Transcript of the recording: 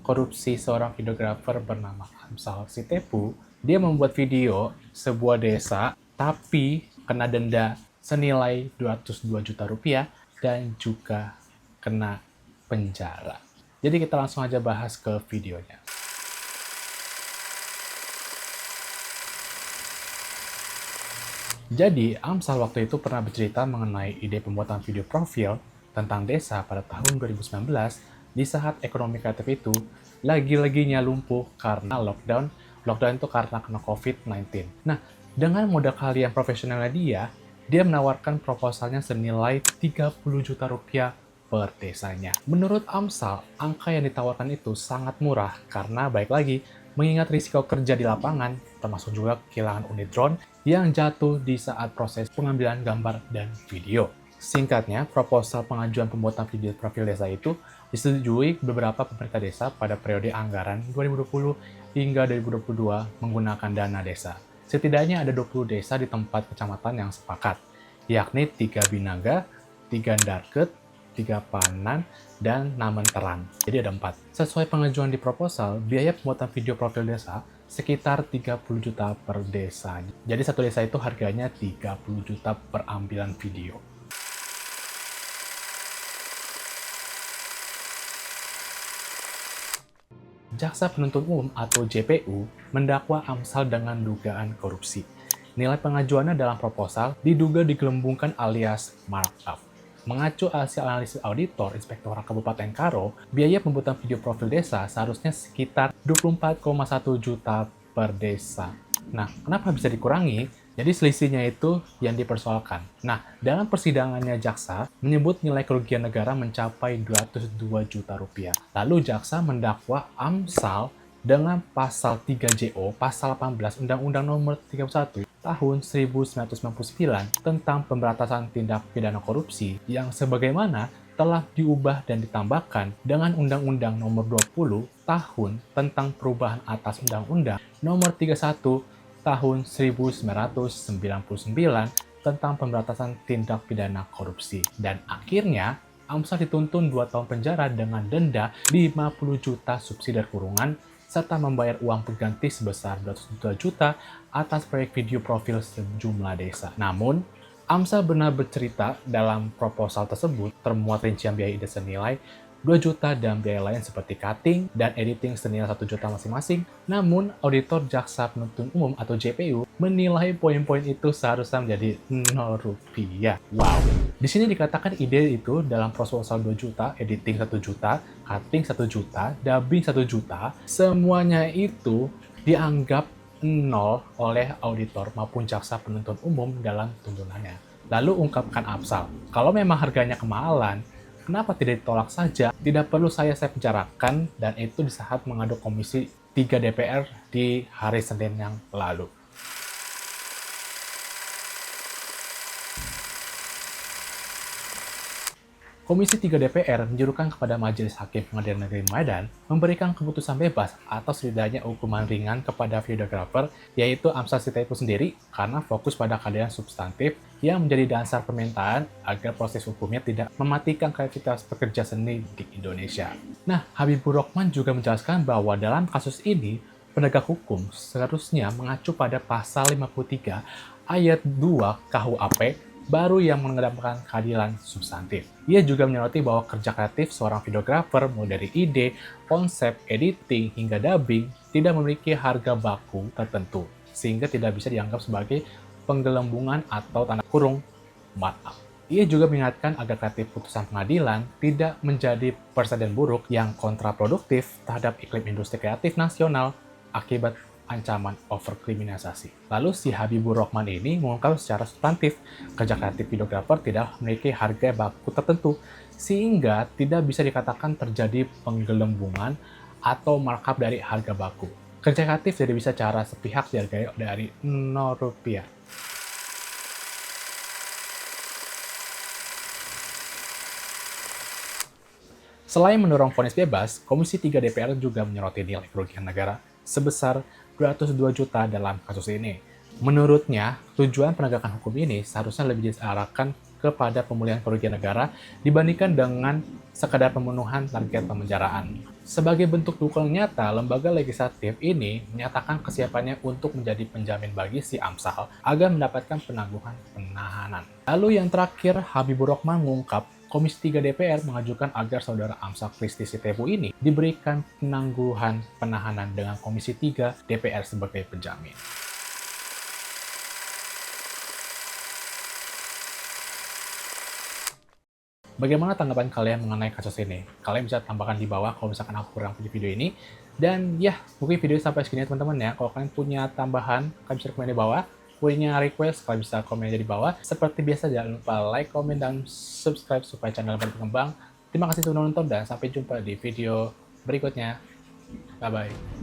korupsi seorang videografer bernama Amsal Sitepu. Dia membuat video sebuah desa, tapi kena denda senilai 202 juta rupiah dan juga kena penjara. Jadi kita langsung aja bahas ke videonya. Jadi, Amsal waktu itu pernah bercerita mengenai ide pembuatan video profil tentang desa pada tahun 2019 di saat ekonomi kreatif itu lagi-laginya lumpuh karena lockdown. Lockdown itu karena kena COVID-19. Nah, dengan modal kalian profesionalnya dia menawarkan proposalnya senilai 30 juta rupiah per desanya. Menurut Amsal, angka yang ditawarkan itu sangat murah karena baik lagi, mengingat risiko kerja di lapangan, termasuk juga kehilangan unit drone yang jatuh di saat proses pengambilan gambar dan video. Singkatnya, proposal pengajuan pembuatan video profil desa itu disetujui beberapa pemerintah desa pada periode anggaran 2020 hingga 2022 menggunakan dana desa. Setidaknya ada 20 desa di tempat kecamatan yang sepakat, yakni 3 Binaga, 3 Darket, 3 Panan, dan Namenteran. Jadi ada 4. Sesuai pengajuan di proposal, biaya pembuatan video profil desa sekitar 30 juta per desa. Jadi satu desa itu harganya 30 juta per ambilan video. Jaksa Penuntut Umum atau JPU mendakwa Amsal dengan dugaan korupsi. Nilai pengajuannya dalam proposal diduga digelembungkan alias markup. Mengacu hasil analisis auditor Inspektorat Kabupaten Karo, biaya pembuatan video profil desa seharusnya sekitar 24,1 juta per desa. Nah, kenapa bisa dikurangi? Jadi selisihnya itu yang dipersoalkan. Nah, dalam persidangannya jaksa menyebut nilai kerugian negara mencapai 202 juta rupiah. Lalu jaksa mendakwa Amsal dengan pasal 3JO, pasal 18 Undang-Undang Nomor 31 tahun 1999 tentang pemberantasan tindak pidana korupsi yang sebagaimana telah diubah dan ditambahkan dengan Undang-Undang Nomor 20 tahun tentang perubahan atas Undang-Undang Nomor 31 tahun 1999 tentang pemberantasan tindak pidana korupsi. Dan akhirnya Amsal dituntun 2 tahun penjara dengan denda 50 juta subsidi kurungan serta membayar uang pengganti sebesar 202 juta atas proyek video profil sejumlah desa. Namun, Amsal benar bercerita dalam proposal tersebut termuat rincian biaya ide senilai 2 juta dan biaya lain seperti cutting dan editing senilai 1 juta masing-masing. Namun, auditor Jaksa Penuntut Umum atau JPU menilai poin-poin itu seharusnya menjadi 0 rupiah. Wow! Di sini dikatakan ide itu dalam proposal 2 juta, editing 1 juta, cutting 1 juta, dubbing 1 juta, semuanya itu dianggap 0 oleh auditor maupun Jaksa Penuntut Umum dalam tuntunannya. Lalu ungkapkan Amsal, kalau memang harganya kemahalan, kenapa tidak ditolak saja? Tidak perlu saya bicarakan, dan itu di saat mengadu Komisi 3 DPR di hari Senin yang lalu. Komisi 3 DPR menjuruskan kepada Majelis Hakim Pengadilan Negeri Medan memberikan keputusan bebas atau setidaknya hukuman ringan kepada videografer, yaitu Amsal Sitepu sendiri, karena fokus pada keadilan substantif yang menjadi dasar permintaan agar proses hukumnya tidak mematikan kreativitas pekerja seni di Indonesia. Nah, Habibur Rahman juga menjelaskan bahwa dalam kasus ini, penegak hukum seharusnya mengacu pada pasal 53 ayat 2 KUHP baru yang mengedepankan keadilan substantif. Ia juga menyoroti bahwa kerja kreatif seorang videografer mulai dari ide, konsep, editing, hingga dubbing tidak memiliki harga baku tertentu, sehingga tidak bisa dianggap sebagai penggelembungan atau tanda kurung markup. Ia juga mengingatkan agar kreatif putusan pengadilan tidak menjadi presiden buruk yang kontraproduktif terhadap iklim industri kreatif nasional akibat ancaman overkriminalisasi. Lalu si Habibur Rahman ini mengungkap secara substantif kerja kreatif videografer tidak memiliki harga baku tertentu sehingga tidak bisa dikatakan terjadi penggelembungan atau markup dari harga baku. Kerja kreatif tidak bisa secara sepihak dihargai dari 0 rupiah. Selain mendorong vonis bebas, Komisi 3 DPR juga menyoroti nilai kerugian negara sebesar 202 juta dalam kasus ini. Menurutnya, tujuan penegakan hukum ini seharusnya lebih diarahkan kepada pemulihan kerugian negara dibandingkan dengan sekadar pemenuhan target pemenjaraan. Sebagai bentuk dukungan nyata, lembaga legislatif ini menyatakan kesiapannya untuk menjadi penjamin bagi si Amsal agar mendapatkan penangguhan penahanan. Lalu yang terakhir, Habibur Rahman mengungkap Komisi 3 DPR mengajukan agar saudara Amsal Kristi Sitepu ini diberikan penangguhan penahanan dengan Komisi 3 DPR sebagai penjamin. Bagaimana tanggapan kalian mengenai kasus ini? Kalian bisa tambahkan di bawah kalau misalkan aku kurang punya video ini. Dan ya, mungkin video sampai segini teman-teman ya. Kalau kalian punya tambahan, kalian bisa komen di bawah. Punya request, kalian bisa komen aja di bawah. Seperti biasa, jangan lupa like, komen, dan subscribe supaya channel berkembang. Terima kasih sudah nonton dan sampai jumpa di video berikutnya. Bye-bye.